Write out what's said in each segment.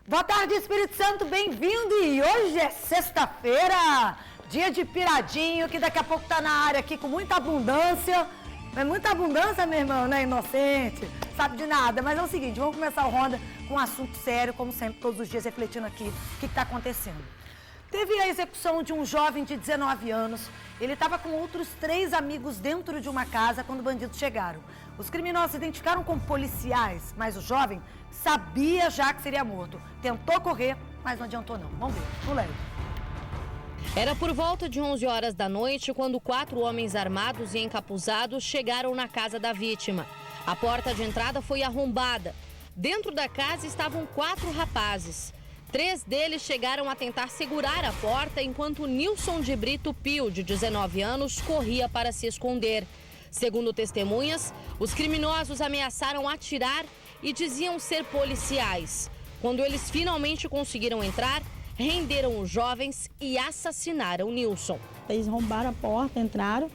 Boa tarde, Espírito Santo, bem-vindo! E hoje é sexta-feira, dia de piradinho, que daqui a pouco tá na área aqui com muita abundância. É muita abundância, meu irmão, né? Inocente, sabe de nada. Mas é o seguinte, vamos começar o Ronda com um assunto sério, como sempre, todos os dias, refletindo aqui o que está acontecendo. Teve a execução de um jovem de 19 anos. Ele estava com outros 3 amigos dentro de uma casa quando bandidos chegaram. Os criminosos se identificaram como policiais, mas o jovem sabia já que seria morto. Tentou correr, mas não adiantou não. Vamos ver, no Léo. Era por volta de 11 horas da noite quando 4 homens armados e encapuzados chegaram na casa da vítima. A porta de entrada foi arrombada. Dentro da casa estavam 4 rapazes. 3 deles chegaram a tentar segurar a porta enquanto Nilson de Brito Pio, de 19 anos, corria para se esconder. Segundo testemunhas, os criminosos ameaçaram atirar e diziam ser policiais. Quando eles finalmente conseguiram entrar, renderam os jovens e assassinaram Nilson. Eles arrombaram a porta, entraram,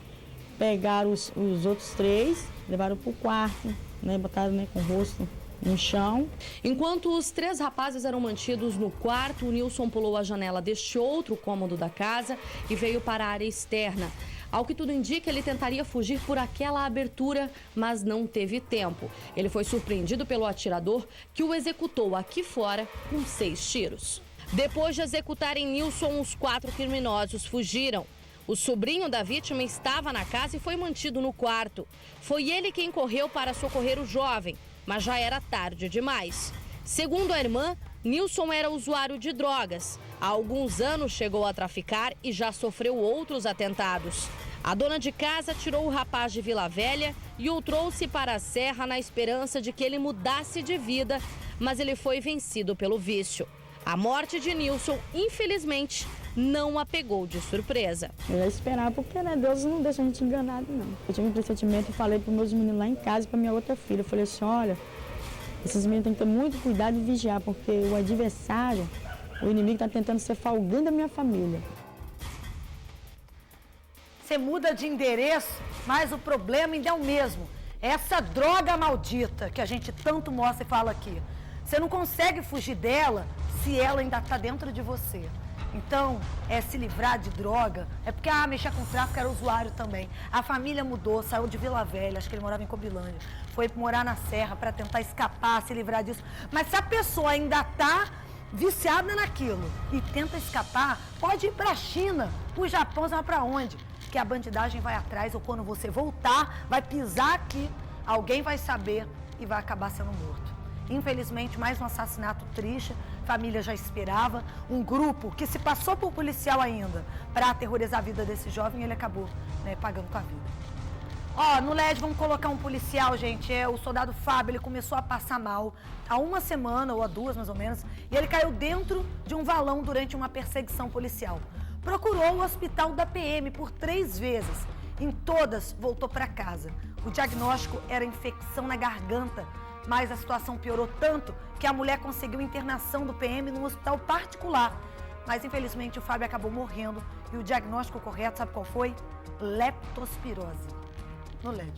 pegaram os outros 3, levaram para o quarto, botaram com o rosto no chão. Enquanto os 3 rapazes eram mantidos no quarto, o Nilson pulou a janela deste outro cômodo da casa e veio para a área externa. Ao que tudo indica, ele tentaria fugir por aquela abertura, mas não teve tempo. Ele foi surpreendido pelo atirador, que o executou aqui fora com 6 tiros. Depois de executarem Nilson, os 4 criminosos fugiram. O sobrinho da vítima estava na casa e foi mantido no quarto. Foi ele quem correu para socorrer o jovem, mas já era tarde demais. Segundo a irmã, Nilson era usuário de drogas. Há alguns anos chegou a traficar e já sofreu outros atentados. A dona de casa tirou o rapaz de Vila Velha e o trouxe para a Serra na esperança de que ele mudasse de vida, mas ele foi vencido pelo vício. A morte de Nilson, infelizmente, não a pegou de surpresa. Eu ia esperar porque Deus não deixa a gente enganado, não. Eu tive um pressentimento e falei para os meus meninos lá em casa e para minha outra filha. Eu falei assim, olha, esses meninos têm que ter muito cuidado e vigiar, porque o adversário, o inimigo está tentando ser falgando da minha família. Você muda de endereço, mas o problema ainda é o mesmo. Essa droga maldita que a gente tanto mostra e fala aqui. Você não consegue fugir dela se ela ainda está dentro de você. Então, se livrar de droga, é porque, mexer com tráfico era usuário também. A família mudou, saiu de Vila Velha, acho que ele morava em Cobilândia, foi morar na Serra para tentar escapar, se livrar disso. Mas se a pessoa ainda está viciada naquilo e tenta escapar, pode ir para a China, para o Japão, sabe para onde? Que a bandidagem vai atrás, ou quando você voltar, vai pisar aqui, alguém vai saber e vai acabar sendo morto. Infelizmente, mais um assassinato triste, a família já esperava. Um grupo que se passou por policial ainda para aterrorizar a vida desse jovem, ele acabou pagando com a vida. No LED vamos colocar um policial, gente, o soldado Fábio, ele começou a passar mal há 1 semana ou há 2 mais ou menos, e ele caiu dentro de um valão durante uma perseguição policial. Procurou o hospital da PM por 3 vezes, em todas voltou para casa. O diagnóstico era infecção na garganta, mas a situação piorou tanto que a mulher conseguiu internação do PM num hospital particular. Mas, infelizmente, o Fábio acabou morrendo e o diagnóstico correto, sabe qual foi? Leptospirose. No LED.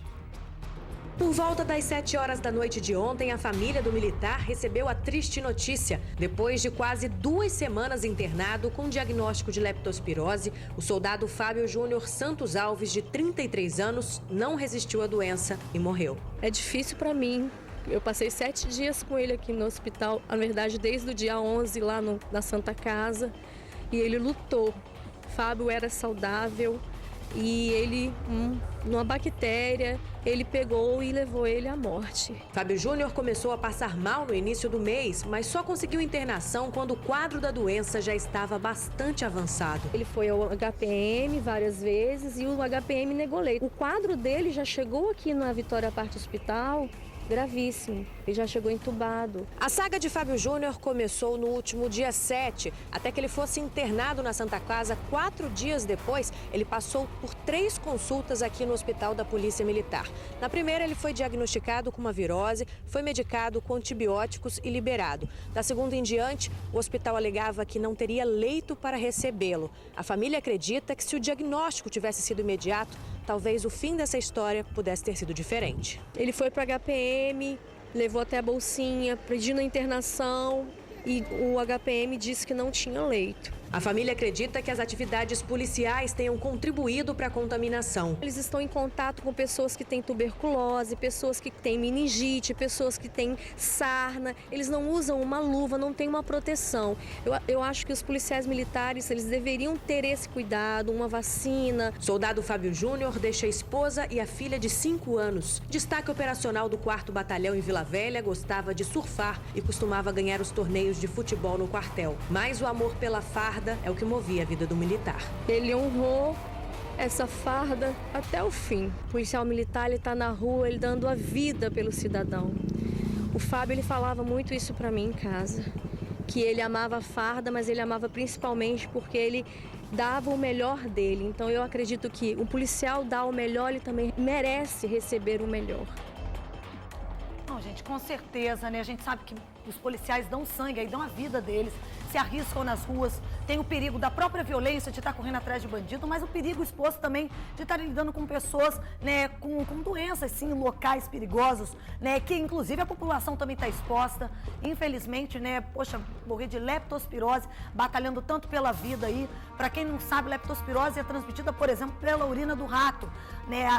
Por volta das 7 horas da noite de ontem, a família do militar recebeu a triste notícia. Depois de quase 2 semanas internado com diagnóstico de leptospirose, o soldado Fábio Júnior Santos Alves, de 33 anos, não resistiu à doença e morreu. É difícil para mim. Eu passei 7 dias com ele aqui no hospital, na verdade desde o dia 11 lá na Santa Casa, e ele lutou. Fábio era saudável e ele, numa bactéria, ele pegou e levou ele à morte. Fábio Júnior começou a passar mal no início do mês, mas só conseguiu internação quando o quadro da doença já estava bastante avançado. Ele foi ao HPM várias vezes e o HPM negou leito. O quadro dele já chegou aqui na Vitória Parte Hospital gravíssimo. Ele já chegou entubado. A saga de Fábio Júnior começou no último dia 7, até que ele fosse internado na Santa Casa. 4 dias depois, ele passou por 3 consultas aqui no Hospital da Polícia Militar. Na primeira, ele foi diagnosticado com uma virose, foi medicado com antibióticos e liberado. Da segunda em diante, o hospital alegava que não teria leito para recebê-lo. A família acredita que se o diagnóstico tivesse sido imediato, talvez o fim dessa história pudesse ter sido diferente. Ele foi para HPM, levou até a bolsinha, pedindo a internação. e o HPM disse que não tinha leito. A família acredita que as atividades policiais tenham contribuído para a contaminação. Eles estão em contato com pessoas que têm tuberculose, pessoas que têm meningite, pessoas que têm sarna. Eles não usam uma luva, não têm uma proteção. Eu acho que os policiais militares, eles deveriam ter esse cuidado, uma vacina. Soldado Fábio Júnior deixa a esposa e a filha de 5 anos. Destaque operacional do 4º Batalhão em Vila Velha, gostava de surfar e costumava ganhar os torneios de futebol no quartel. Mas o amor pela farda é o que movia a vida do militar. Ele honrou essa farda até o fim. O policial militar, ele está na rua, ele dando a vida pelo cidadão. O Fábio, ele falava muito isso para mim em casa, que ele amava a farda, mas ele amava principalmente porque ele dava o melhor dele. Então eu acredito que o policial dá o melhor, ele também merece receber o melhor. Não, gente, com certeza, né? A gente sabe que os policiais dão sangue, aí dão a vida deles, se arriscam nas ruas, tem o perigo da própria violência de estar correndo atrás de bandido, mas o perigo exposto também de estar lidando com pessoas, né, com doenças, sim, locais perigosos, né, que inclusive a população também está exposta, infelizmente, né, poxa, morrer de leptospirose, batalhando tanto pela vida aí. Para quem não sabe, leptospirose é transmitida, por exemplo, pela urina do rato, né,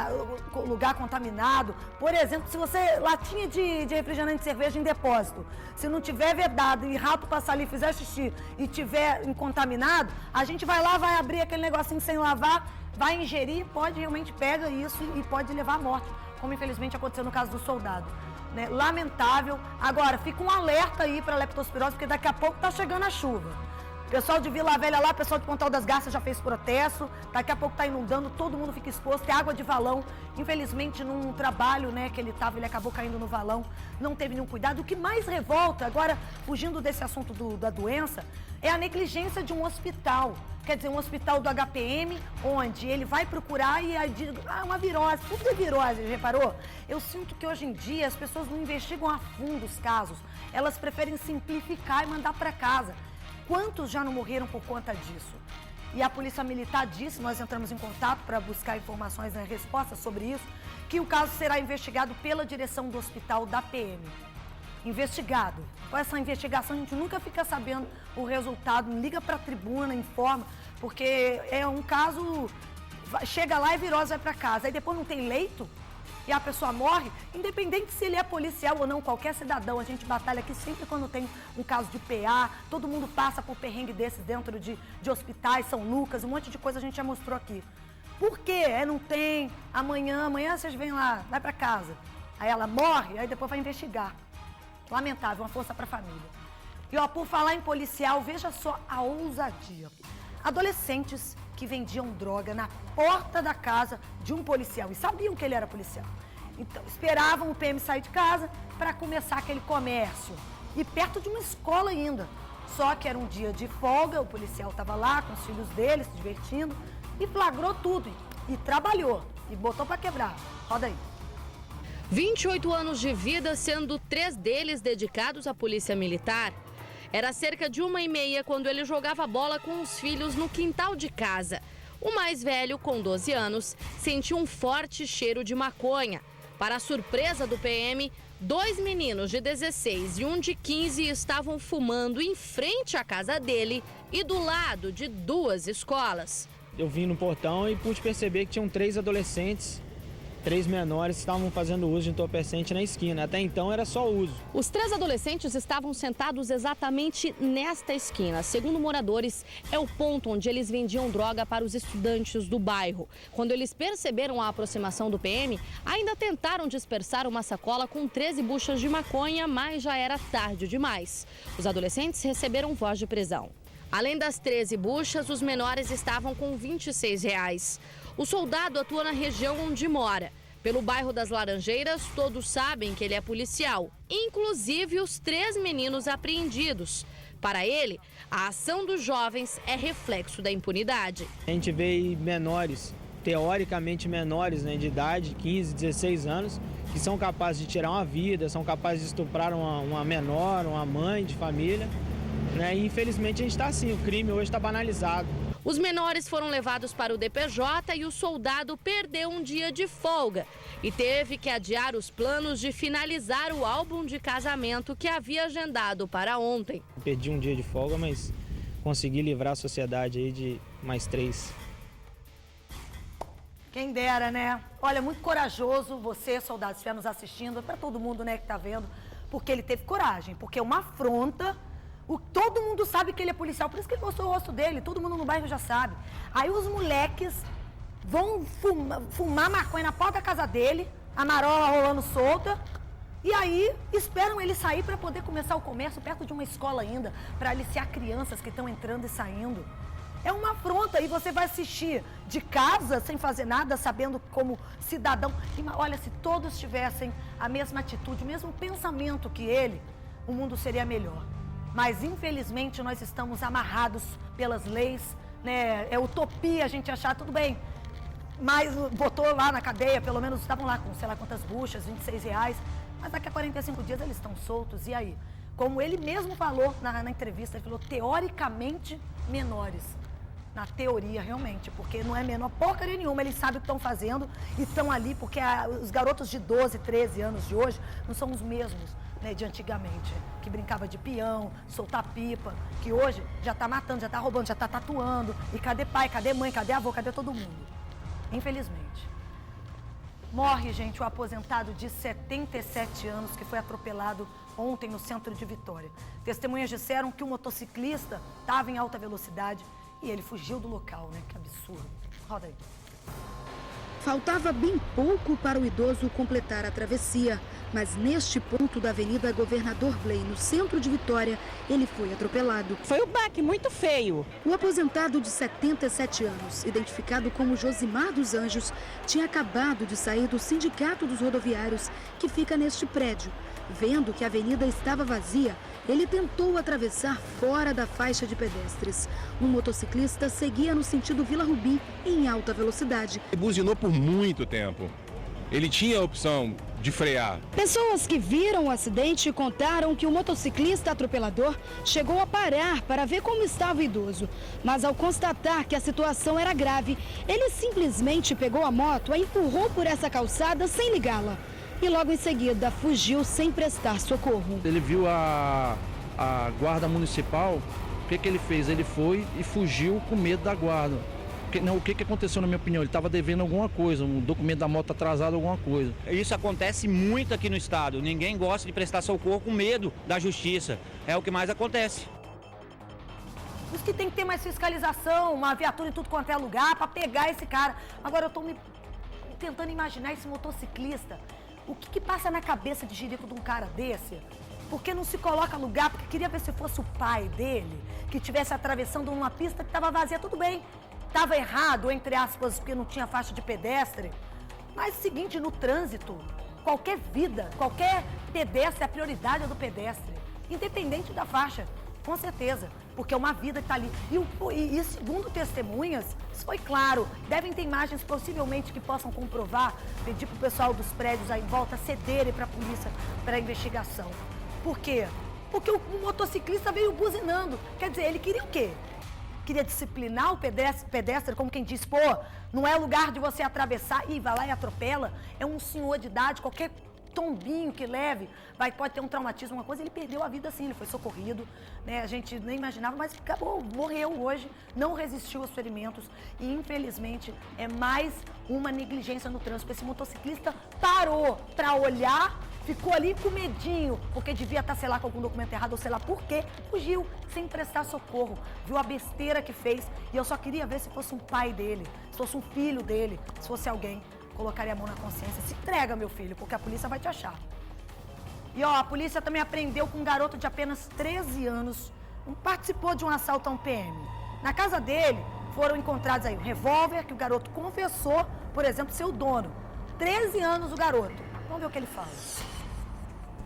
lugar contaminado. Por exemplo, se você, latinha de refrigerante de cerveja em depósito, se não tiver vedado e rato passar ali, fizer xixi e tiver contaminado, a gente vai lá, vai abrir aquele negocinho sem lavar, vai ingerir, pode realmente pega isso e pode levar à morte, como infelizmente aconteceu no caso do soldado. Né? Lamentável. Agora, fica um alerta aí para leptospirose, porque daqui a pouco tá chegando a chuva. Pessoal de Vila Velha lá, pessoal de Pontal das Garças já fez protesto, daqui a pouco tá inundando, todo mundo fica exposto, é água de valão. Infelizmente, num trabalho, né, que ele acabou caindo no valão, não teve nenhum cuidado. O que mais revolta, agora, fugindo desse assunto da doença, é a negligência de um hospital. Quer dizer, um hospital do HPM, onde ele vai procurar e aí diz, uma virose, tudo é virose, reparou? Eu sinto que hoje em dia as pessoas não investigam a fundo os casos, elas preferem simplificar e mandar para casa. Quantos já não morreram por conta disso? E a Polícia Militar disse, nós entramos em contato para buscar informações, né, respostas sobre isso, que o caso será investigado pela direção do hospital da PM. Investigado. Com essa investigação a gente nunca fica sabendo o resultado, liga para a tribuna, informa, porque é um caso, chega lá e virose vai para casa, aí depois não tem leito e a pessoa morre, independente se ele é policial ou não, qualquer cidadão, a gente batalha aqui sempre quando tem um caso de PA, todo mundo passa por perrengue desses dentro de hospitais, São Lucas, um monte de coisa a gente já mostrou aqui. Por quê? Não tem, amanhã vocês vêm lá, vai para casa, aí ela morre, aí depois vai investigar. Lamentável, uma força para a família. E ó, por falar em policial, veja só a ousadia. Adolescentes que vendiam droga na porta da casa de um policial e sabiam que ele era policial. Então, esperavam o PM sair de casa para começar aquele comércio. E perto de uma escola ainda. Só que era um dia de folga, o policial estava lá com os filhos dele, se divertindo, e flagrou tudo. E trabalhou, e botou para quebrar. Roda aí. 28 anos de vida, sendo 3 deles dedicados à Polícia Militar. Era cerca de 1h30 quando ele jogava bola com os filhos no quintal de casa. O mais velho, com 12 anos, sentiu um forte cheiro de maconha. Para a surpresa do PM, 2 meninos de 16 e um de 15 estavam fumando em frente à casa dele e do lado de 2 escolas. Eu vim no portão e pude perceber que tinham 3 adolescentes, 3 menores, que estavam fazendo uso de entorpecente na esquina. Até então era só uso. Os 3 adolescentes estavam sentados exatamente nesta esquina. Segundo moradores, é o ponto onde eles vendiam droga para os estudantes do bairro. Quando eles perceberam a aproximação do PM, ainda tentaram dispersar uma sacola com 13 buchas de maconha, mas já era tarde demais. Os adolescentes receberam voz de prisão. Além das 13 buchas, os menores estavam com R$26. O soldado atua na região onde mora. Pelo bairro das Laranjeiras, todos sabem que ele é policial, inclusive os 3 meninos apreendidos. Para ele, a ação dos jovens é reflexo da impunidade. A gente vê menores, teoricamente menores, né, de idade, 15, 16 anos, que são capazes de tirar uma vida, são capazes de estuprar uma menor, uma mãe de família. Né? E infelizmente a gente está assim, o crime hoje está banalizado. Os menores foram levados para o DPJ e o soldado perdeu um dia de folga e teve que adiar os planos de finalizar o álbum de casamento que havia agendado para ontem. Perdi um dia de folga, mas consegui livrar a sociedade aí de mais 3. Quem dera, né? Olha, muito corajoso você, soldado, se estiver nos assistindo, para todo mundo, né, que tá vendo, porque ele teve coragem, porque é uma afronta. Todo mundo sabe que ele é policial, por isso que ele mostrou o rosto dele, todo mundo no bairro já sabe. Aí os moleques vão fumar maconha na porta da casa dele, a marola rolando solta, e aí esperam ele sair para poder começar o comércio perto de uma escola ainda, para aliciar crianças que estão entrando e saindo. É uma afronta e você vai assistir de casa, sem fazer nada, sabendo como cidadão. Olha, se todos tivessem a mesma atitude, o mesmo pensamento que ele, o mundo seria melhor. Mas, infelizmente, nós estamos amarrados pelas leis, né? É utopia a gente achar, tudo bem. Mas botou lá na cadeia, pelo menos estavam lá com sei lá quantas buchas, R$26. Mas daqui a 45 dias eles estão soltos, e aí? Como ele mesmo falou na entrevista, ele falou, teoricamente, menores. Na teoria, realmente, porque não é menor porcaria nenhuma, eles sabem o que estão fazendo e estão ali, porque os garotos de 12, 13 anos de hoje não são os mesmos, né, de antigamente, que brincava de peão, soltar pipa, que hoje já está matando, já está roubando, já está tatuando, e cadê pai, cadê mãe, cadê avô, cadê todo mundo? Infelizmente. Morre, gente, o aposentado de 77 anos que foi atropelado ontem no centro de Vitória. Testemunhas disseram que o motociclista estava em alta velocidade e ele fugiu do local, né? Que absurdo. Roda aí. Faltava bem pouco para o idoso completar a travessia, mas neste ponto da Avenida Governador Blay, no centro de Vitória, ele foi atropelado. Foi um baque muito feio. O aposentado de 77 anos, identificado como Josimar dos Anjos, tinha acabado de sair do Sindicato dos Rodoviários, que fica neste prédio. Vendo que a avenida estava vazia, ele tentou atravessar fora da faixa de pedestres. Um motociclista seguia no sentido Vila Rubim, em alta velocidade. Ele buzinou por muito tempo. Ele tinha a opção de frear. Pessoas que viram o acidente contaram que o motociclista atropelador chegou a parar para ver como estava o idoso. Mas ao constatar que a situação era grave, ele simplesmente pegou a moto e empurrou por essa calçada sem ligá-la. E logo em seguida fugiu sem prestar socorro. Ele viu a guarda municipal, o que ele fez? Ele foi e fugiu com medo da guarda. O que aconteceu, na minha opinião? Ele estava devendo alguma coisa, um documento da moto atrasado, alguma coisa. Isso acontece muito aqui no estado. Ninguém gosta de prestar socorro com medo da justiça. É o que mais acontece. Por isso que tem que ter mais fiscalização, uma viatura em tudo quanto é lugar para pegar esse cara. Agora eu estou me tentando imaginar esse motociclista. O que passa na cabeça de jirico de um cara desse? Porque não se coloca no lugar, porque queria ver se fosse o pai dele, que estivesse atravessando uma pista que estava vazia, tudo bem. Estava errado, entre aspas, porque não tinha faixa de pedestre. Mas é o seguinte, no trânsito, qualquer vida, qualquer pedestre, a prioridade é do pedestre. Independente da faixa, com certeza. Porque é uma vida que está ali. E segundo testemunhas, isso foi claro. Devem ter imagens possivelmente que possam comprovar, pedir para o pessoal dos prédios aí em volta cederem para a polícia para a investigação. Por quê? Porque o motociclista veio buzinando. Quer dizer, ele queria o quê? Queria disciplinar o pedestre, como quem diz, pô, não é lugar de você atravessar e vai lá e atropela. É um senhor de idade, qualquer tombinho que leve, pode ter um traumatismo, uma coisa, ele perdeu a vida assim, ele foi socorrido, né? A gente nem imaginava, mas acabou, morreu hoje, não resistiu aos ferimentos e infelizmente é mais uma negligência no trânsito. Esse motociclista parou para olhar, ficou ali com medinho, porque devia estar, sei lá, com algum documento errado ou sei lá por quê, fugiu sem prestar socorro, viu a besteira que fez e eu só queria ver se fosse um pai dele, se fosse um filho dele, se fosse alguém. Colocaria a mão na consciência. Se entrega, meu filho, porque a polícia vai te achar. E, ó, a polícia também apreendeu com um garoto de apenas 13 anos. Participou de um assalto a um PM. Na casa dele, foram encontrados aí um revólver que o garoto confessou, por exemplo, ser o dono. 13 anos o garoto. Vamos ver o que ele fala.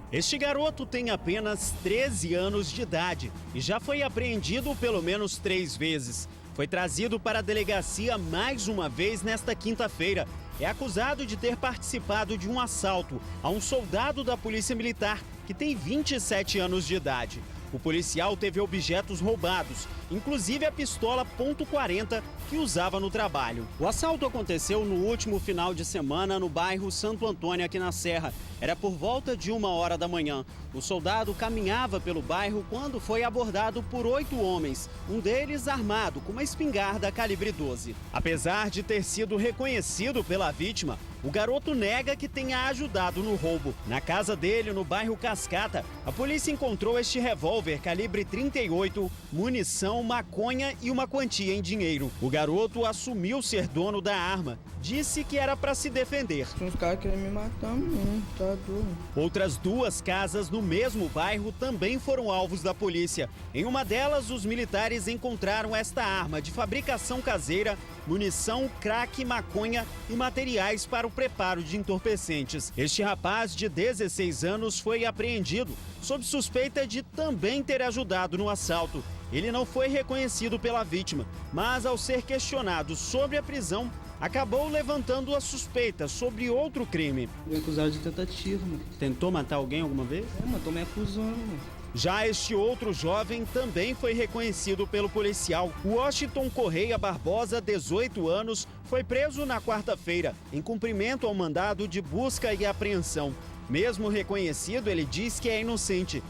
Este garoto tem apenas 13 anos de idade e já foi apreendido pelo menos 3 vezes. Foi trazido para a delegacia mais uma vez nesta quinta-feira. É acusado de ter participado de um assalto a um soldado da Polícia Militar que tem 27 anos de idade. O policial teve objetos roubados, inclusive a pistola .40 que usava no trabalho. O assalto aconteceu no último final de semana no bairro Santo Antônio, aqui na Serra. Era por volta de 1h da manhã. O soldado caminhava pelo bairro quando foi abordado por 8 homens, um deles armado com uma espingarda calibre 12. Apesar de ter sido reconhecido pela vítima, o garoto nega que tenha ajudado no roubo. Na casa dele, no bairro Cascata, a polícia encontrou este revólver calibre 38, munição, maconha e uma quantia em dinheiro. O garoto assumiu ser dono da arma. Disse que era para se defender. Os caras querem me matar mesmo, tá doido. Outras 2 casas no mesmo bairro também foram alvos da polícia. Em uma delas, os militares encontraram esta arma de fabricação caseira, munição, crack, maconha e materiais para o preparo de entorpecentes. Este rapaz de 16 anos foi apreendido sob suspeita de também ter ajudado no assalto. Ele não foi reconhecido pela vítima, mas ao ser questionado sobre a prisão, acabou levantando a suspeita sobre outro crime. Me acusaram de tentativa, mano. Tentou matar alguém alguma vez? Mano, tô me acusando, mano. Já este outro jovem também foi reconhecido pelo policial. Washington Correia Barbosa, 18 anos, foi preso na quarta-feira, em cumprimento ao mandado de busca e apreensão. Mesmo reconhecido, ele diz que é inocente.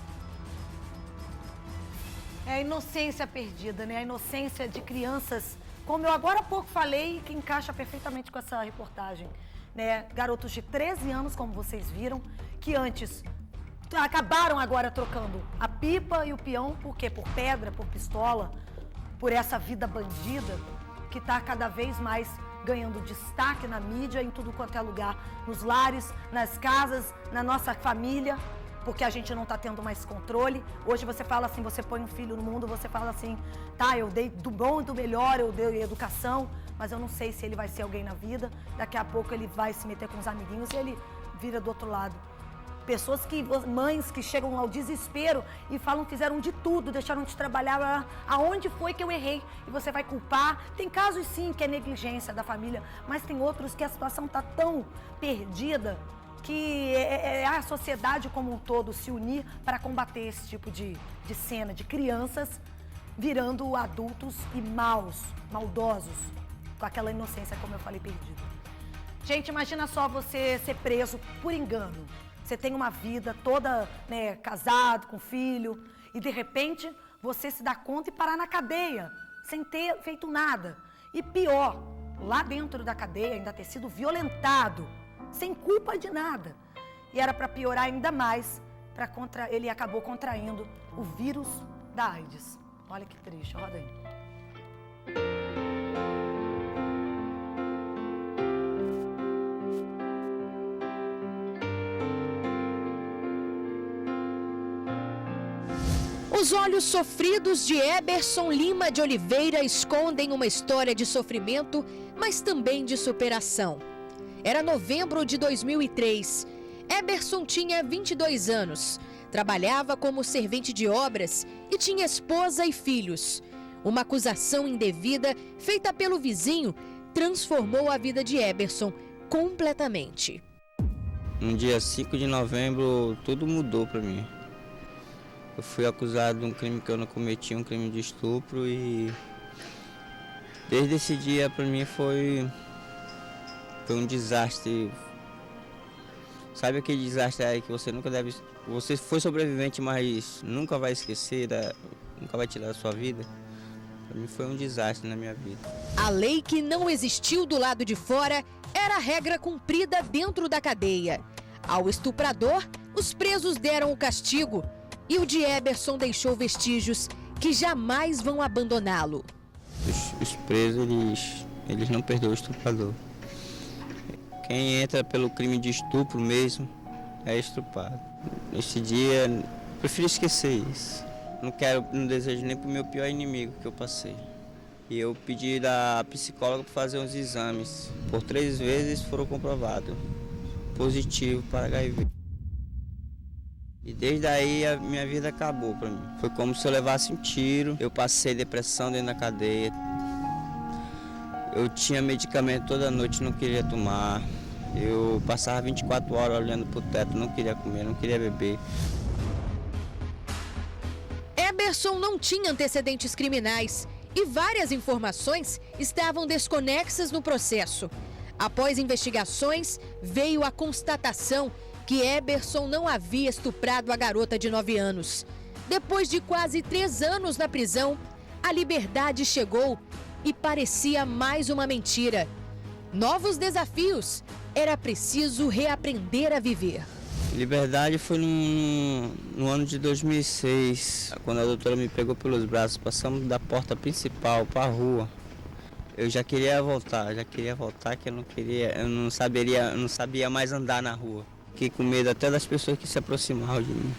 É a inocência perdida, né? A inocência de crianças, como eu agora há pouco falei, que encaixa perfeitamente com essa reportagem, né? Garotos de 13 anos, como vocês viram, que antes acabaram agora trocando a pipa e o peão, por quê? Por pedra, por pistola, por essa vida bandida que está cada vez mais ganhando destaque na mídia, em tudo quanto é lugar, nos lares, nas casas, na nossa família, porque a gente não está tendo mais controle. Hoje você fala assim, você põe um filho no mundo, você fala assim, tá, eu dei do bom e do melhor, eu dei educação, mas eu não sei se ele vai ser alguém na vida, daqui a pouco ele vai se meter com os amiguinhos e ele vira do outro lado. Pessoas que, mães que chegam ao desespero e falam que fizeram de tudo, deixaram de trabalhar, aonde foi que eu errei? E você vai culpar. Tem casos sim que é negligência da família, mas tem outros que a situação está tão perdida que é a sociedade como um todo se unir para combater esse tipo de cena, de crianças virando adultos e maldosos, com aquela inocência, como eu falei, perdida. Gente, imagina só você ser preso por engano. Você tem uma vida toda, né, casado, com filho, e de repente você se dá conta e parar na cadeia, sem ter feito nada. E pior, lá dentro da cadeia ainda ter sido violentado, sem culpa de nada. E era para piorar ainda mais, ele acabou contraindo o vírus da AIDS. Olha que triste, roda aí. Os olhos sofridos de Eberson Lima de Oliveira escondem uma história de sofrimento, mas também de superação. Era novembro de 2003. Eberson tinha 22 anos, trabalhava como servente de obras e tinha esposa e filhos. Uma acusação indevida feita pelo vizinho transformou a vida de Eberson completamente. No dia 5 de novembro, tudo mudou para mim. Eu fui acusado de um crime que eu não cometi, um crime de estupro, e desde esse dia para mim foi um desastre. Sabe aquele desastre aí que você nunca deve... Você foi sobrevivente, mas nunca vai esquecer, nunca vai tirar da sua vida? Para mim foi um desastre na minha vida. A lei que não existiu do lado de fora era a regra cumprida dentro da cadeia. Ao estuprador, os presos deram o castigo. E o de Eberson deixou vestígios que jamais vão abandoná-lo. Os presos, eles não perdoam o estuprador. Quem entra pelo crime de estupro mesmo é estuprado. Nesse dia, eu prefiro esquecer isso. Não desejo nem para o meu pior inimigo que eu passei. E eu pedi da psicóloga para fazer uns exames. Por 3 vezes foram comprovados positivo para HIV. E desde aí a minha vida acabou para mim. Foi como se eu levasse um tiro. Eu passei depressão dentro da cadeia. Eu tinha medicamento toda noite, não queria tomar. Eu passava 24 horas olhando para o teto, não queria comer, não queria beber. Eberson não tinha antecedentes criminais e várias informações estavam desconexas no processo. Após investigações, veio a constatação que Eberson não havia estuprado a garota de 9 anos. Depois de quase 3 anos na prisão, a liberdade chegou e parecia mais uma mentira. Novos desafios, era preciso reaprender a viver. Liberdade foi no ano de 2006, quando a doutora me pegou pelos braços, passamos da porta principal para a rua. Eu já queria voltar, que eu não sabia mais andar na rua. Fiquei com medo até das pessoas que se aproximavam de mim.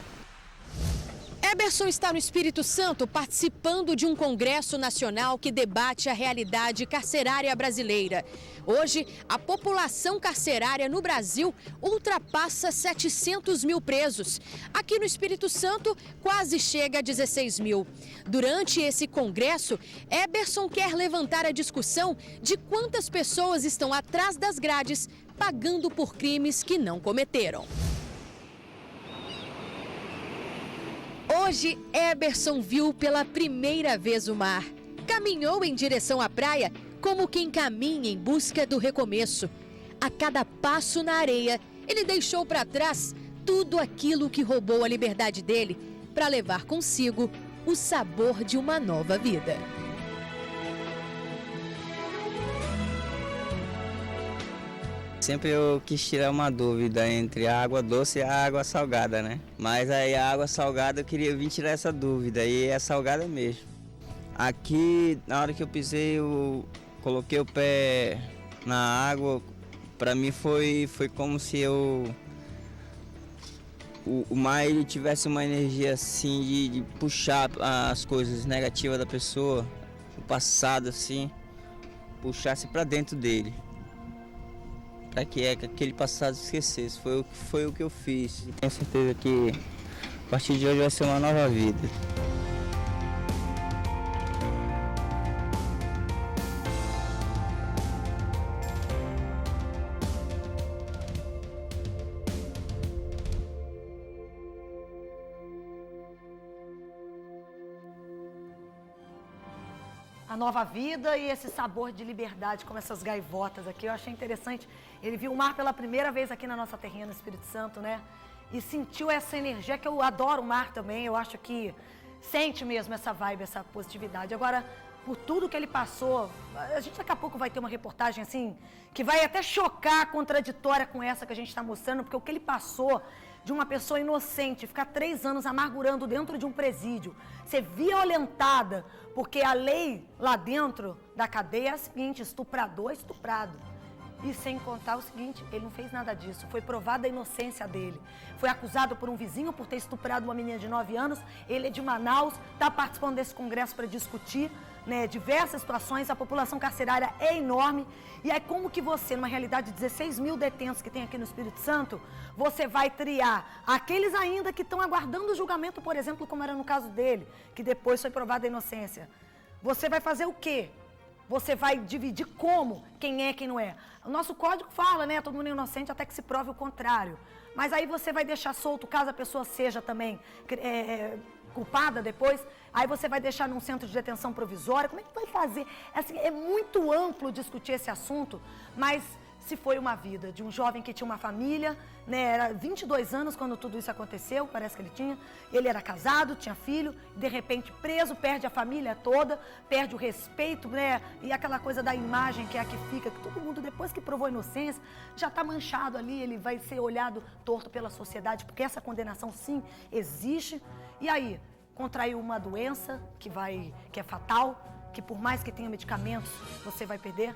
Eberson está no Espírito Santo participando de um congresso nacional que debate a realidade carcerária brasileira. Hoje, a população carcerária no Brasil ultrapassa 700 mil presos. Aqui no Espírito Santo, quase chega a 16 mil. Durante esse congresso, Eberson quer levantar a discussão de quantas pessoas estão atrás das grades pagando por crimes que não cometeram. Hoje, Eberson viu pela primeira vez o mar. Caminhou em direção à praia como quem caminha em busca do recomeço. A cada passo na areia, ele deixou para trás tudo aquilo que roubou a liberdade dele para levar consigo o sabor de uma nova vida. Sempre eu quis tirar uma dúvida entre a água doce e a água salgada, né? Mas aí a água salgada eu queria vir tirar essa dúvida e é salgada mesmo. Aqui, na hora que eu pisei, eu coloquei o pé na água, para mim foi como se o mar ele tivesse uma energia assim de puxar as coisas negativas da pessoa, o passado assim, puxasse para dentro dele. Para que aquele passado esquecesse. Foi o que eu fiz. Tenho certeza que a partir de hoje vai ser uma nova vida. A nova vida e esse sabor de liberdade, como essas gaivotas aqui. Eu achei interessante. Ele viu o mar pela primeira vez aqui na nossa terrinha, no Espírito Santo, né? E sentiu essa energia, que eu adoro o mar também. Eu acho que sente mesmo essa vibe, essa positividade. Agora, por tudo que ele passou, a gente daqui a pouco vai ter uma reportagem assim, que vai até chocar, contraditória com essa que a gente está mostrando, porque o que ele passou de uma pessoa inocente, ficar 3 anos amargurando dentro de um presídio, ser violentada, porque a lei lá dentro da cadeia é a seguinte: estuprador é estuprado. E sem contar o seguinte, ele não fez nada disso, foi provada a inocência dele. Foi acusado por um vizinho por ter estuprado uma menina de 9 anos, ele é de Manaus, está participando desse congresso para discutir, né, diversas situações. A população carcerária é enorme. E aí como que você, numa realidade de 16 mil detentos que tem aqui no Espírito Santo, você vai triar aqueles ainda que estão aguardando o julgamento, por exemplo, como era no caso dele, que depois foi provada a inocência. Você vai fazer o quê? Você vai dividir como? Quem é, quem não é? O nosso código fala, né? Todo mundo é inocente até que se prove o contrário. Mas aí você vai deixar solto, caso a pessoa seja também culpada depois, aí você vai deixar num centro de detenção provisória. Como é que vai fazer? Assim, é muito amplo discutir esse assunto, mas se foi uma vida de um jovem que tinha uma família, né, era 22 anos quando tudo isso aconteceu, parece que ele tinha, ele era casado, tinha filho, de repente preso, perde a família toda, perde o respeito, né, e aquela coisa da imagem que é a que fica, que todo mundo, depois que provou a inocência, já está manchado ali, ele vai ser olhado torto pela sociedade, porque essa condenação sim existe. E aí, contraiu uma doença que é fatal, que por mais que tenha medicamentos, você vai perder.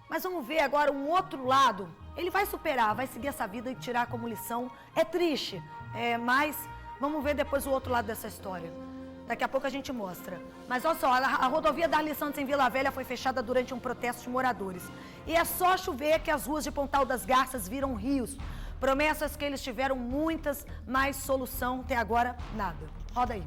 Mas vamos ver agora um outro lado. Ele vai superar, vai seguir essa vida e tirar como lição. É triste, mas vamos ver depois o outro lado dessa história. Daqui a pouco a gente mostra. Mas olha só, a rodovia Darli Santos em Vila Velha foi fechada durante um protesto de moradores. E é só chover que as ruas de Pontal das Garças viram rios. Promessas que eles tiveram muitas, mas solução até agora nada. Roda aí.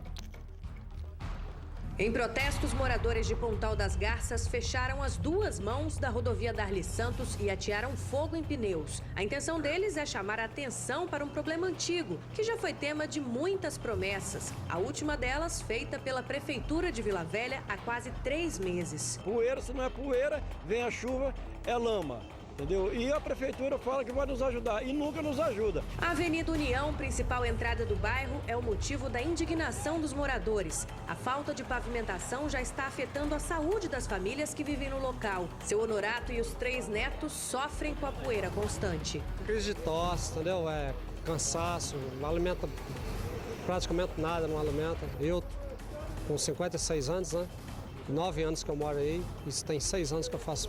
Em protestos, moradores de Pontal das Garças fecharam as duas mãos da rodovia Darli Santos e atearam fogo em pneus. A intenção deles é chamar a atenção para um problema antigo, que já foi tema de muitas promessas. A última delas feita pela Prefeitura de Vila Velha há quase 3 meses. Poeira, se não é poeira, vem a chuva, é lama. Entendeu? E a prefeitura fala que vai nos ajudar e nunca nos ajuda. A Avenida União, principal entrada do bairro, é o motivo da indignação dos moradores. A falta de pavimentação já está afetando a saúde das famílias que vivem no local. Seu Honorato e os 3 netos sofrem com a poeira constante. Crise de tosse, entendeu? Cansaço, não alimenta praticamente nada, não alimenta. Eu, com 56 anos, né? 9 anos que eu moro aí, isso tem 6 anos que eu faço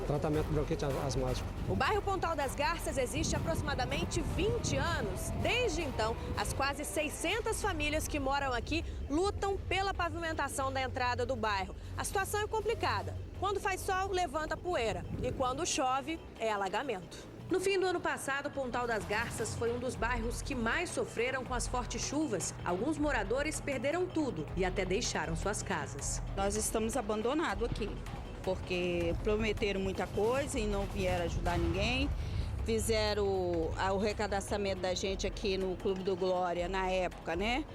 tratamento de bronquite asmático. O bairro Pontal das Garças existe há aproximadamente 20 anos. Desde então, as quase 600 famílias que moram aqui lutam pela pavimentação da entrada do bairro. A situação é complicada. Quando faz sol, levanta poeira. E quando chove, é alagamento. No fim do ano passado, Pontal das Garças foi um dos bairros que mais sofreram com as fortes chuvas. Alguns moradores perderam tudo e até deixaram suas casas. Nós estamos abandonados aqui, porque prometeram muita coisa e não vieram ajudar ninguém. Fizeram o recadastramento da gente aqui no Clube do Glória na época, né?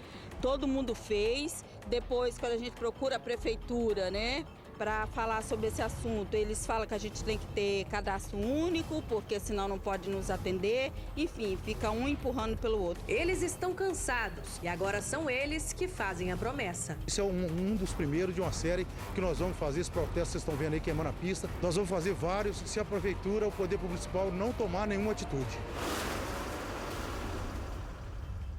Todo mundo fez. Depois, quando a gente procura a prefeitura, né, para falar sobre esse assunto, eles falam que a gente tem que ter cadastro único, porque senão não pode nos atender. Enfim, fica um empurrando pelo outro. Eles estão cansados e agora são eles que fazem a promessa. Esse é um dos primeiros de uma série que nós vamos fazer. Esse protesto vocês estão vendo aí queimando a pista. Nós vamos fazer vários se a prefeitura, o poder municipal não tomar nenhuma atitude.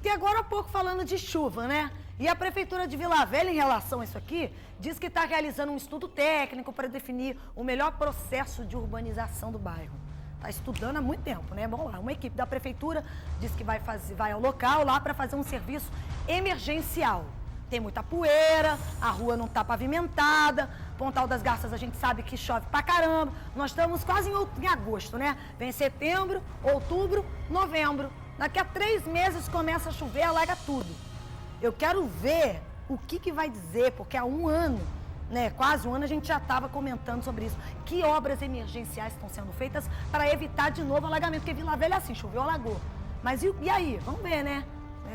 E agora há pouco falando de chuva, né? E a Prefeitura de Vila Velha, em relação a isso aqui, diz que está realizando um estudo técnico para definir o melhor processo de urbanização do bairro. Está estudando há muito tempo, né? Vamos lá, uma equipe da Prefeitura diz que vai ao local lá para fazer um serviço emergencial. Tem muita poeira, a rua não está pavimentada, Pontal das Garças a gente sabe que chove pra caramba. Nós estamos quase em agosto, né? Vem setembro, outubro, novembro. Daqui a 3 meses começa a chover, alaga tudo. Eu quero ver o que vai dizer, porque há 1 ano, né, quase 1 ano, a gente já estava comentando sobre isso. Que obras emergenciais estão sendo feitas para evitar de novo alagamento? Porque Vila Velha é assim, choveu, alagou. Mas e aí? Vamos ver, né?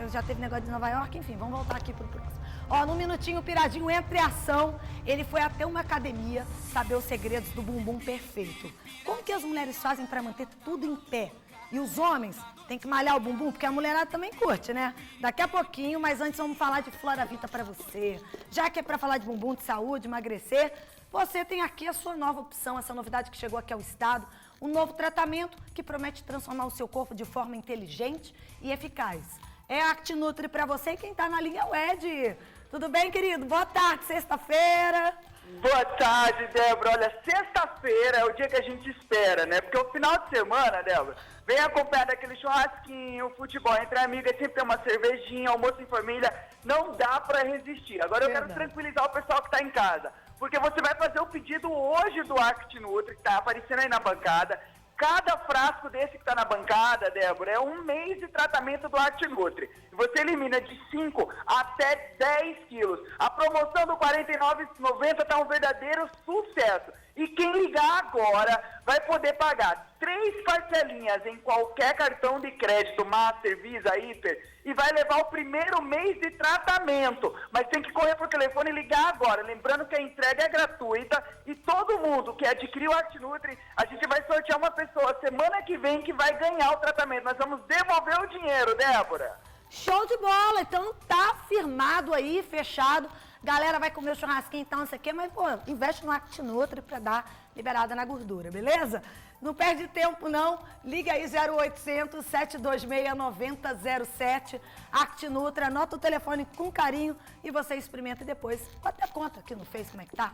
Já teve negócio de Nova York, enfim, vamos voltar aqui pro próximo. Ó, no minutinho, o Piradinho entra em ação. Ele foi até uma academia saber os segredos do bumbum perfeito. Como que as mulheres fazem para manter tudo em pé? E os homens têm que malhar o bumbum, porque a mulherada também curte, né? Daqui a pouquinho, mas antes vamos falar de Floravita pra você. Já que é pra falar de bumbum, de saúde, emagrecer, você tem aqui a sua nova opção, essa novidade que chegou aqui ao estado, um novo tratamento que promete transformar o seu corpo de forma inteligente e eficaz. É a ActiNutri pra você e quem tá na linha é o Ed. Tudo bem, querido? Boa tarde, sexta-feira. Boa tarde, Débora. Olha, sexta-feira é o dia que a gente espera, né? Porque o final de semana, Débora, vem acompanhado daquele churrasquinho, futebol entre amigas, sempre tem uma cervejinha, almoço em família, não dá pra resistir. Agora eu quero tranquilizar o pessoal que tá em casa, porque você vai fazer o pedido hoje do ActiNutri, que tá aparecendo aí na bancada. Cada frasco desse que tá na bancada, Débora, é 1 mês de tratamento do ActiNutri. Você elimina de 5 até 10 quilos. A promoção do R$ 49,90 tá um verdadeiro sucesso. E quem ligar agora vai poder pagar 3 parcelinhas em qualquer cartão de crédito, Master, Visa, Hiper, e vai levar o primeiro mês de tratamento. Mas tem que correr pro telefone e ligar agora. Lembrando que a entrega é gratuita e todo mundo que adquiriu o ActiNutri, a gente vai sortear uma pessoa semana que vem que vai ganhar o tratamento. Nós vamos devolver o dinheiro, Débora. Show de bola! Então tá firmado aí, fechado. Galera vai comer o churrasquinho e tal, não sei o quê, mas, pô, investe no ActiNutri pra dar liberada na gordura, beleza? Não perde tempo, não. Liga aí 0800 726 9007. ActiNutri, anota o telefone com carinho e você experimenta e depois até conta aqui no Face como é que tá.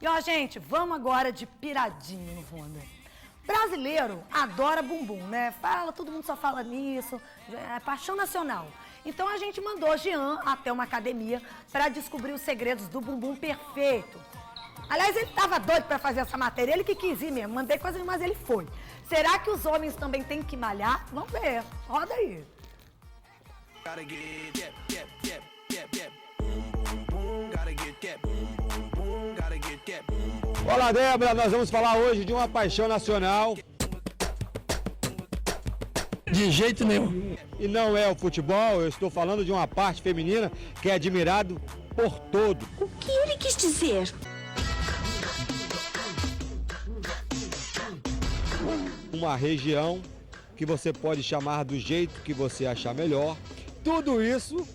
E, ó, gente, vamos agora de piradinho no fundo. Brasileiro adora bumbum, né? Todo mundo só fala nisso, é paixão nacional. Então a gente mandou Jean até uma academia para descobrir os segredos do bumbum perfeito. Aliás, ele estava doido para fazer essa matéria, ele que quis ir mesmo, mandei coisa, mas ele foi. Será que os homens também têm que malhar? Vamos ver, roda aí. Olá, Débora, nós vamos falar hoje de uma paixão nacional. De jeito nenhum. E não é o futebol, eu estou falando de uma parte feminina que é admirado por todos. O que ele quis dizer? Uma região que você pode chamar do jeito que você achar melhor. Tudo isso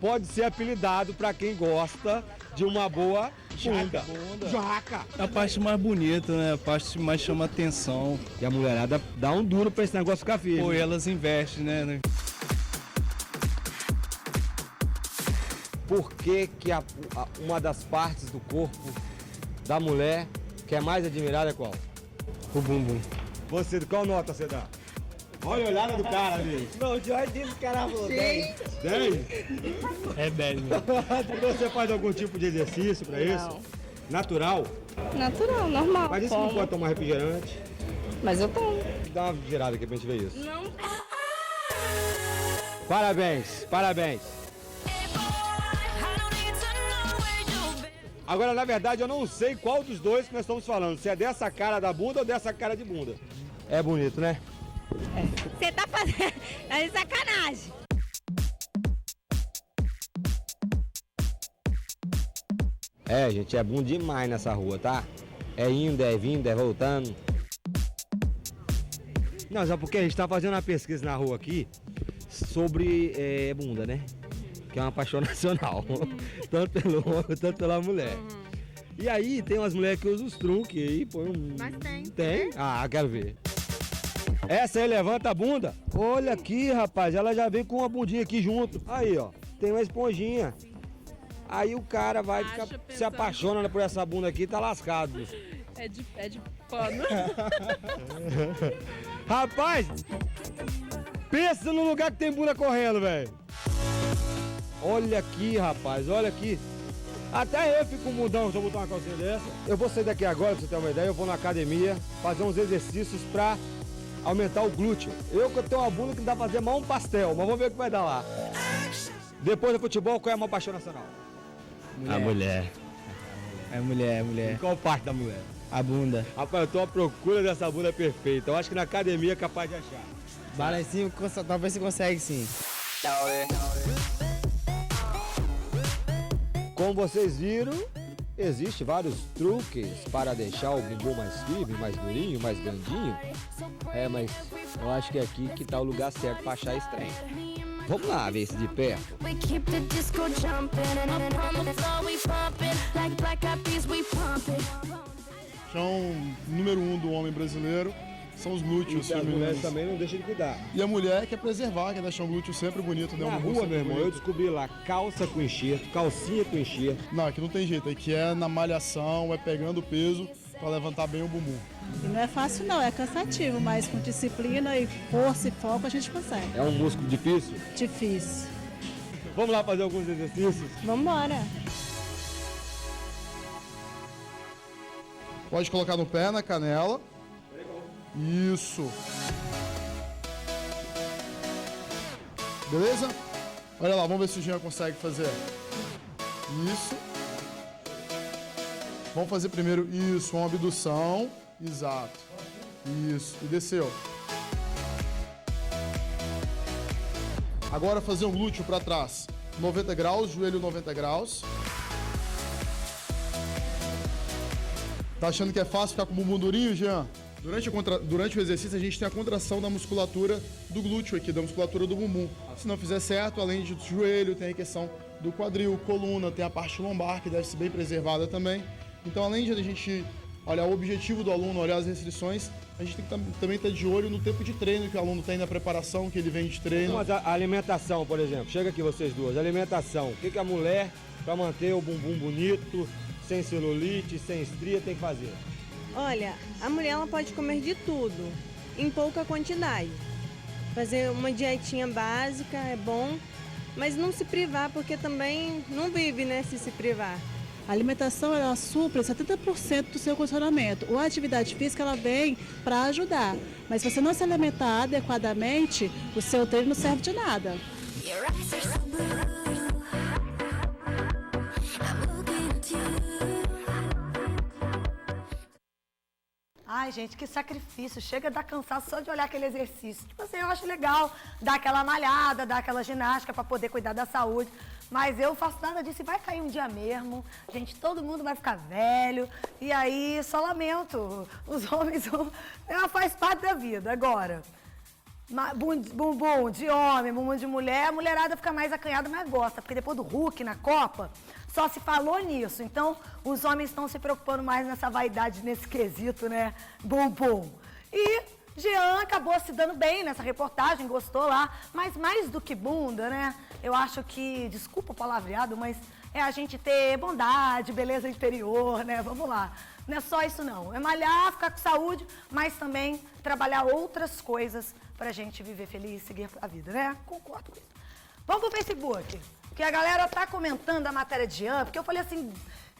pode ser apelidado para quem gosta de uma boa bunda. Jaca. É a parte mais bonita, né? A parte que mais chama atenção. E a mulherada dá um duro para esse negócio ficar firme. Pô, e elas investem, né? Por que uma das partes do corpo da mulher que é mais admirada é qual? O bumbum. Você, qual nota você dá? Olha a olhada do cara ali. Não, o Jorge disse que era 10. 10? É 10 mesmo. Você faz algum tipo de exercício pra isso? Natural? Natural, normal. Mas isso não pode tomar refrigerante? Mas eu tomo. Dá uma girada aqui pra gente ver isso. Não. Parabéns, parabéns. Agora, na verdade, eu não sei qual dos dois que nós estamos falando. Se é dessa cara da bunda ou dessa cara de bunda. É bonito, né? Você tá fazendo é sacanagem. É, gente, é bom demais nessa rua, tá? É indo, é vindo, é voltando. Não, só porque a gente tá fazendo uma pesquisa na rua aqui sobre bunda, né? Que é uma paixão nacional. Tanto pelo homem, tanto pela mulher. E aí tem umas mulheres que usam os trunques e põe um... Mas tem. Tem? Ah, quero ver. Essa aí levanta a bunda. Olha aqui, rapaz, ela já vem com uma bundinha aqui junto. Aí, ó, tem uma esponjinha. Aí o cara vai se apaixona por essa bunda aqui e tá lascado. É de pano. Rapaz, pensa no lugar que tem bunda correndo, velho. Olha aqui, rapaz, olha aqui. Até eu fico com um mundão se eu botar uma calcinha dessa. Eu vou sair daqui agora, pra você ter uma ideia, eu vou na academia fazer uns exercícios pra aumentar o glúteo. Eu tenho uma bunda que dá pra fazer mais um pastel, mas vamos ver o que vai dar lá. Depois do futebol, qual é a maior paixão nacional? A mulher. É mulher, é mulher. E qual parte da mulher? A bunda. Rapaz, eu tô à procura dessa bunda perfeita. Eu acho que na academia é capaz de achar. Bala em cima, talvez você consegue sim. Como vocês viram, existem vários truques para deixar o bumbum mais firme, mais durinho, mais grandinho. Mas eu acho que é aqui que tá o lugar certo para achar esse trem. Vamos lá ver esse de perto. Paixão número 1 do homem brasileiro são os glúteos E as mulheres femininos. também não deixam de cuidar. E a mulher quer preservar, quer deixar um glúteo sempre bonito, né? Na Um bumbum rua, sempre meu irmão, eu bonito. descobri lá calça com enxerto, calcinha com enxerto. Não, aqui não tem jeito, aqui é na malhação, é pegando peso para levantar bem o bumbum. E não é fácil não, é cansativo, mas com disciplina e força e foco a gente consegue. É um músculo difícil? Difícil. Vamos lá fazer alguns exercícios? Vamos embora. Pode colocar no pé, na canela. Isso. Beleza? Olha lá, vamos ver se o Jean consegue fazer. Isso. Vamos fazer primeiro isso, uma abdução. Exato. Isso. E desceu. Agora fazer um glúteo para trás. 90 graus, joelho 90 graus. Tá achando que é fácil ficar com o bumbum durinho, Jean? Durante o exercício, a gente tem a contração da musculatura do glúteo aqui, da musculatura do bumbum. Se não fizer certo, além do joelho, tem a questão do quadril, coluna, tem a parte lombar, que deve ser bem preservada também. Então, além de a gente olhar o objetivo do aluno, olhar as restrições, a gente tem que também estar de olho no tempo de treino que o aluno tem, na preparação que ele vem de treino. Mas a alimentação, por exemplo, chega aqui vocês duas, alimentação, o que a mulher, para manter o bumbum bonito, sem celulite, sem estria, tem que fazer? Olha, a mulher ela pode comer de tudo, em pouca quantidade. Fazer uma dietinha básica é bom, mas não se privar, porque também não vive, né, se privar. A alimentação ela supre 70% do seu condicionamento. A atividade física ela vem para ajudar, mas se você não se alimentar adequadamente, o seu treino não serve de nada. Ai, gente, que sacrifício. Chega a dar cansaço só de olhar aquele exercício. Tipo assim, eu acho legal dar aquela malhada, dar aquela ginástica para poder cuidar da saúde. Mas eu faço nada disso e vai cair um dia mesmo. Gente, todo mundo vai ficar velho. E aí, só lamento. Os homens faz parte da vida. Agora, bumbum de homem, bumbum de mulher, a mulherada fica mais acanhada, mas gosta. Porque depois do Hulk na Copa, só se falou nisso. Então, os homens estão se preocupando mais nessa vaidade, nesse quesito, né? Bumbum. E Jean acabou se dando bem nessa reportagem, gostou lá. Mas mais do que bunda, né? Eu acho que, desculpa o palavreado, mas é a gente ter bondade, beleza interior, né? Vamos lá. Não é só isso não. É malhar, ficar com saúde, mas também trabalhar outras coisas pra gente viver feliz e seguir a vida, né? Concordo com isso. Vamos pro Facebook, que a galera tá comentando a matéria de Jean, porque eu falei assim,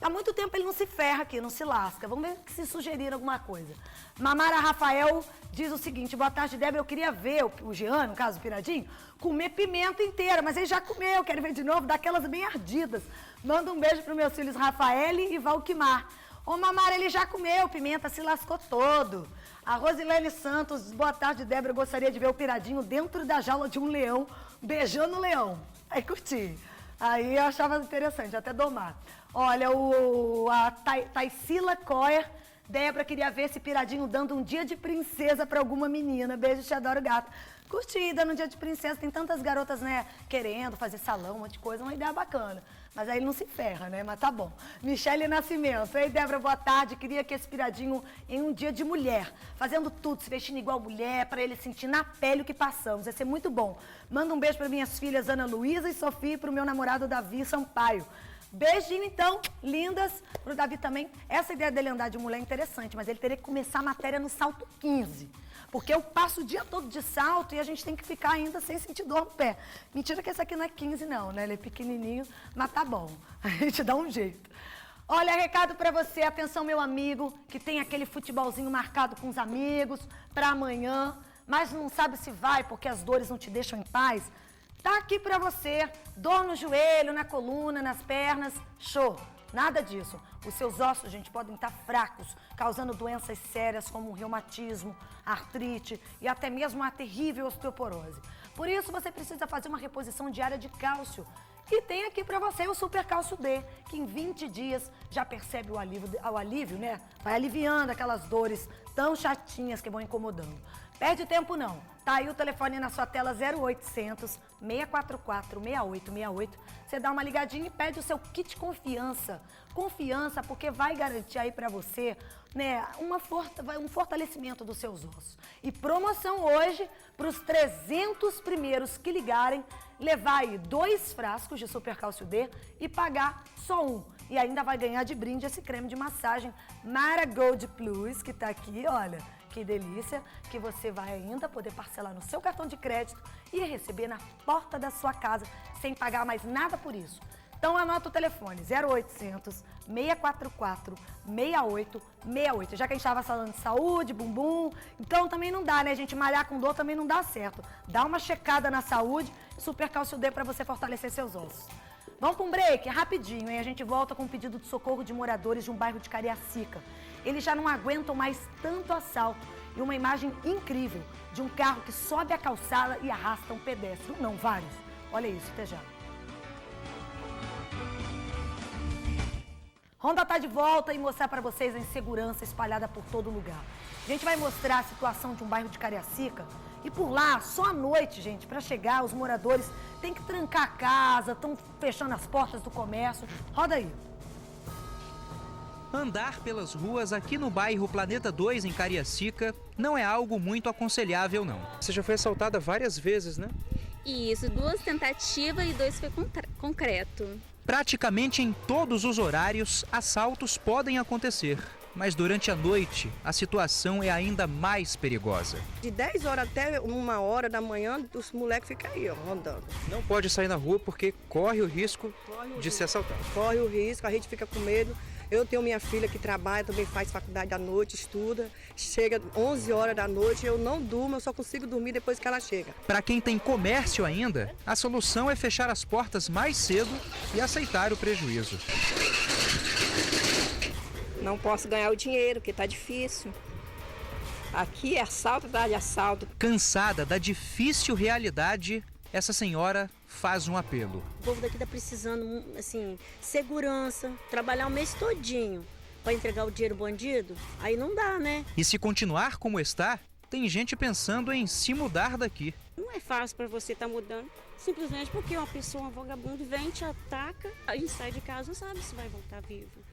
há muito tempo ele não se ferra aqui, não se lasca. Vamos ver se sugeriram alguma coisa. Mamara Rafael diz o seguinte: boa tarde, Débora, eu queria ver o Jean, no caso o Piradinho, comer pimenta inteira, mas ele já comeu, quero ver de novo, daquelas bem ardidas. Manda um beijo para meus filhos Rafael e Valquimar. Ô, Mamara, ele já comeu pimenta, se lascou todo. A Rosilene Santos, boa tarde, Débora, eu gostaria de ver o Piradinho dentro da jaula de um leão, beijando o leão. Aí curti. Aí eu achava interessante, até domar. Olha, a Taisila Coyer, Débora, queria ver esse Piradinho dando um dia de princesa pra alguma menina. Beijo, te adoro, gato. Curti, dando um dia de princesa. Tem tantas garotas, né, querendo fazer salão, um monte de coisa. Uma ideia bacana. Mas aí ele não se ferra, né? Mas tá bom. Michele Nascimento. Ei, Débora, boa tarde. Queria que esse Piradinho, em um dia de mulher, fazendo tudo, se vestindo igual mulher, pra ele sentir na pele o que passamos. Ia ser muito bom. Manda um beijo para minhas filhas Ana Luísa e Sofia e pro meu namorado Davi Sampaio. Beijinho, então, lindas, pro Davi também. Essa ideia dele andar de mulher é interessante, mas ele teria que começar a matéria no salto 15. Porque eu passo o dia todo de salto e a gente tem que ficar ainda sem sentir dor no pé. Mentira que esse aqui não é 15 não, né? Ele é pequenininho, mas tá bom. A gente dá um jeito. Olha, recado pra você, atenção meu amigo, que tem aquele futebolzinho marcado com os amigos pra amanhã, mas não sabe se vai porque as dores não te deixam em paz. Tá aqui pra você, dor no joelho, na coluna, nas pernas, show. Nada disso. Os seus ossos, gente, podem estar fracos, causando doenças sérias como reumatismo, artrite e até mesmo a terrível osteoporose. Por isso, você precisa fazer uma reposição diária de cálcio. E tem aqui pra você o Super Cálcio D, que em 20 dias já percebe o alívio, né? Vai aliviando aquelas dores tão chatinhas que vão incomodando. Perde tempo não. Tá aí o telefone na sua tela 0800 644 6868. Você dá uma ligadinha e pede o seu kit confiança. Confiança porque vai garantir aí pra você, né, um fortalecimento dos seus ossos. E promoção hoje para os 300 primeiros que ligarem, levar aí 2 frascos de Super Cálcio D e pagar só um. E ainda vai ganhar de brinde esse creme de massagem Mara Gold Plus, que tá aqui, olha. Que delícia, que você vai ainda poder parcelar no seu cartão de crédito e receber na porta da sua casa sem pagar mais nada por isso. Então anota o telefone 0800 644 6868. Já que a gente estava falando de saúde, bumbum, então também não dá, né, gente? Malhar com dor também não dá certo. Dá uma checada na saúde, Super Cálcio D para você fortalecer seus ossos. Vamos para um break, rapidinho, hein? A gente volta com um pedido de socorro de moradores de um bairro de Cariacica. Eles já não aguentam mais tanto assalto e uma imagem incrível de um carro que sobe a calçada e arrasta um pedestre. Não, vários. Olha isso, até já. Honda tá de volta e mostrar para vocês a insegurança espalhada por todo lugar. A gente vai mostrar a situação de um bairro de Cariacica e por lá, só à noite, gente, para chegar, os moradores têm que trancar a casa, estão fechando as portas do comércio. Roda aí. Andar pelas ruas aqui no bairro Planeta 2, em Cariacica, não é algo muito aconselhável, não. Você já foi assaltada várias vezes, né? Isso, 2 tentativas e 2 foi concreto. Praticamente em todos os horários, assaltos podem acontecer. Mas durante a noite, a situação é ainda mais perigosa. De 10 horas até 1 hora da manhã, os moleques ficam aí, ó, andando. Não pode sair na rua porque corre o risco de ser assaltado. Corre o risco, a gente fica com medo. Eu tenho minha filha que trabalha, também faz faculdade à noite, estuda. Chega 11 horas da noite, eu não durmo, eu só consigo dormir depois que ela chega. Para quem tem comércio ainda, a solução é fechar as portas mais cedo e aceitar o prejuízo. Não posso ganhar o dinheiro, porque tá difícil. Aqui é assalto atrás de assalto. Cansada da difícil realidade, essa senhora faz um apelo. O povo daqui tá precisando, assim, segurança, trabalhar o mês todinho para entregar o dinheiro bandido, aí não dá, né? E se continuar como está, tem gente pensando em se mudar daqui. Não é fácil para você estar mudando, simplesmente porque uma pessoa, um vagabundo, vem, te ataca, a gente sai de casa, não sabe se vai voltar vivo.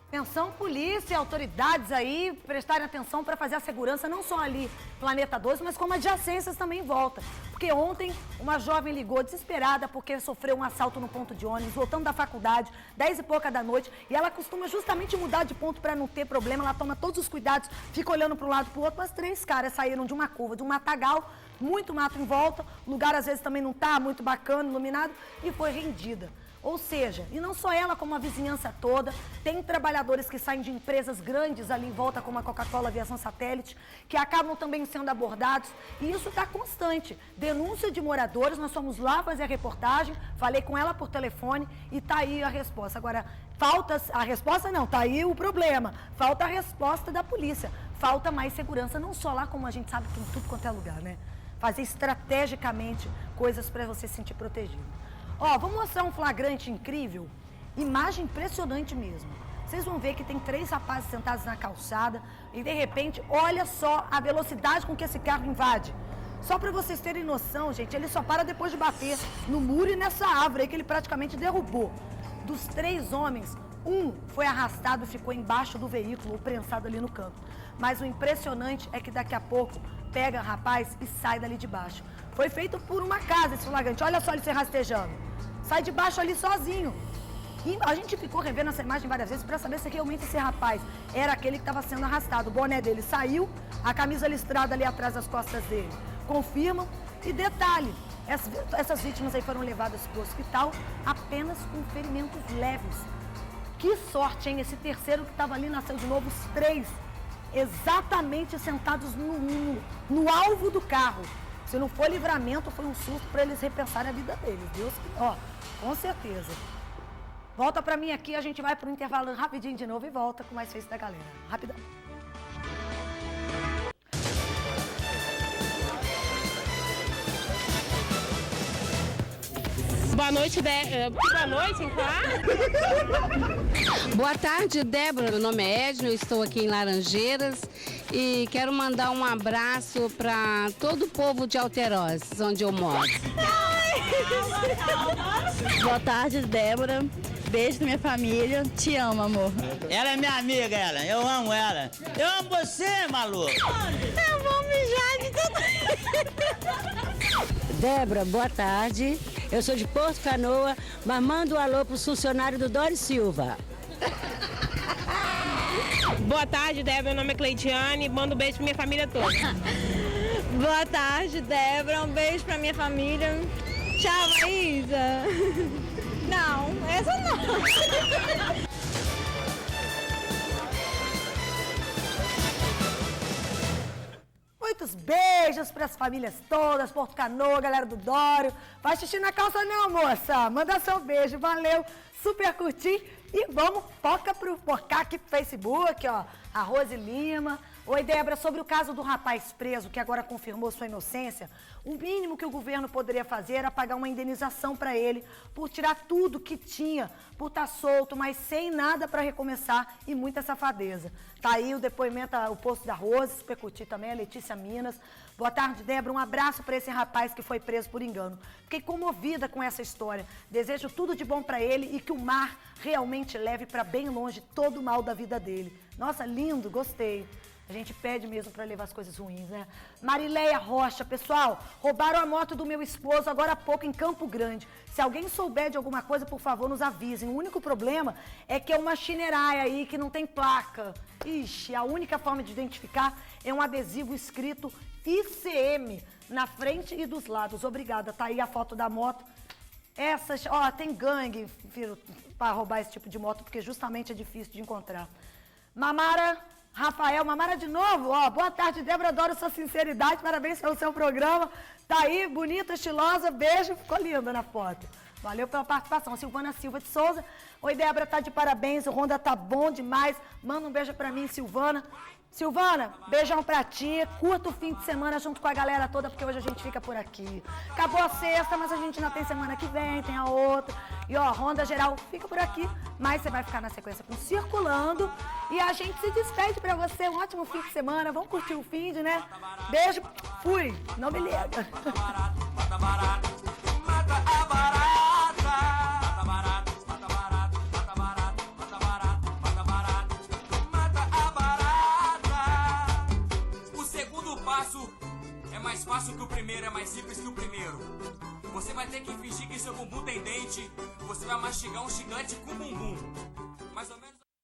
Atenção, polícia, autoridades aí, prestarem atenção para fazer a segurança não só ali, Planeta 12, mas como adjacências também em volta. Porque ontem uma jovem ligou desesperada porque sofreu um assalto no ponto de ônibus, voltando da faculdade, 10 e pouca da noite, e ela costuma justamente mudar de ponto para não ter problema, ela toma todos os cuidados, fica olhando para um lado e para o outro, mas 3 caras saíram de uma curva, de um matagal, muito mato em volta, o lugar às vezes também não está muito bacana, iluminado, e foi rendida. Ou seja, e não só ela, como a vizinhança toda, tem trabalhadores que saem de empresas grandes ali em volta, como a Coca-Cola Aviação Satélite, que acabam também sendo abordados, e isso está constante. Denúncia de moradores, nós fomos lá fazer a reportagem, falei com ela por telefone e está aí a resposta. Agora, falta a resposta não, está aí o problema, falta a resposta da polícia, falta mais segurança, não só lá, como a gente sabe que em tudo quanto é lugar, né? Fazer estrategicamente coisas para você se sentir protegido. Ó, vou mostrar um flagrante incrível, imagem impressionante mesmo. Vocês vão ver que tem 3 rapazes sentados na calçada e de repente, olha só a velocidade com que esse carro invade. Só para vocês terem noção, gente, ele só para depois de bater no muro e nessa árvore aí que ele praticamente derrubou. Dos 3 homens, um foi arrastado e ficou embaixo do veículo ou prensado ali no canto. Mas o impressionante é que daqui a pouco pega o rapaz e sai dali de baixo. Foi feito por uma casa esse flagrante, olha só ele se rastejando. Sai de baixo ali sozinho. E a gente ficou revendo essa imagem várias vezes para saber se realmente esse rapaz era aquele que estava sendo arrastado. O boné dele saiu, a camisa listrada ali atrás das costas dele. Confirmam. E detalhe, essas vítimas aí foram levadas para o hospital apenas com ferimentos leves. Que sorte, hein? Esse terceiro que estava ali nasceu de novo, os 3 exatamente sentados no alvo do carro. Se não for livramento, foi um susto para eles repensarem a vida deles. Deus, ó, com certeza. Volta para mim aqui, a gente vai para o intervalo rapidinho de novo e volta com mais Face da Galera. Rapidão. Boa noite, boa noite, claro. Boa tarde, Débora. Meu nome é Edna, eu estou aqui em Laranjeiras e quero mandar um abraço para todo o povo de Alterópolis, onde eu moro. Boa tarde, Débora. Beijo da minha família. Te amo, amor. Ela é minha amiga, ela. Eu amo ela. Eu amo você, maluco. Eu vou mijar de tudo. Débora, boa tarde. Eu sou de Porto Canoa, mas mando um alô pro funcionário do Dori Silva. Boa tarde, Débora. Meu nome é Cleidiane. Mando um beijo pra minha família toda. Boa tarde, Débora. Um beijo pra minha família. Tchau, Maísa. Não, essa não. Muitos beijos para as famílias todas, Porto Canoa, galera do Dório. Vai xixi na calça não, moça. Manda seu beijo, valeu. Super curti. E vamos, toca aqui pro Facebook, ó. A Rose Lima. Oi, Débora, sobre o caso do rapaz preso, que agora confirmou sua inocência, o mínimo que o governo poderia fazer era pagar uma indenização para ele por tirar tudo que tinha, por estar solto, mas sem nada para recomeçar e muita safadeza. Tá aí o depoimento, o posto da Rose, Super curti também, a Letícia Minas. Boa tarde, Débora. Um abraço para esse rapaz que foi preso por engano. Fiquei comovida com essa história. Desejo tudo de bom para ele e que o mar realmente leve para bem longe todo o mal da vida dele. Nossa, lindo, gostei. A gente pede mesmo para levar as coisas ruins, né? Marileia Rocha, pessoal, roubaram a moto do meu esposo agora há pouco em Campo Grande. Se alguém souber de alguma coisa, por favor, nos avisem. O único problema é que é uma Shinerai aí que não tem placa. Ixi, a única forma de identificar é um adesivo escrito ICM na frente e dos lados. Obrigada, tá aí a foto da moto. Essas, ó, tem gangue, filho, para roubar esse tipo de moto, porque justamente é difícil de encontrar. Mamara Rafael, Mamara de novo, ó, boa tarde, Débora, adoro sua sinceridade, parabéns pelo seu programa, tá aí, bonita, estilosa, beijo, ficou linda na foto. Valeu pela participação. Silvana Silva de Souza. Oi, Débora, tá de parabéns. O Ronda tá bom demais. Manda um beijo pra mim, Silvana. Silvana, beijão pra ti. Curta o fim de semana junto com a galera toda, porque hoje a gente fica por aqui. Acabou a sexta, mas a gente ainda tem semana que vem, tem a outra. E ó, Ronda Geral fica por aqui, mas você vai ficar na sequência com Circulando. E a gente se despede pra você. Um ótimo fim de semana. Vamos curtir o fim de, né? Beijo. Fui. Não me liga. É mais fácil que o primeiro, é mais simples que o primeiro. Você vai ter que fingir que seu bumbum tem dente. Você vai mastigar um gigante com bumbum. Mais ou menos.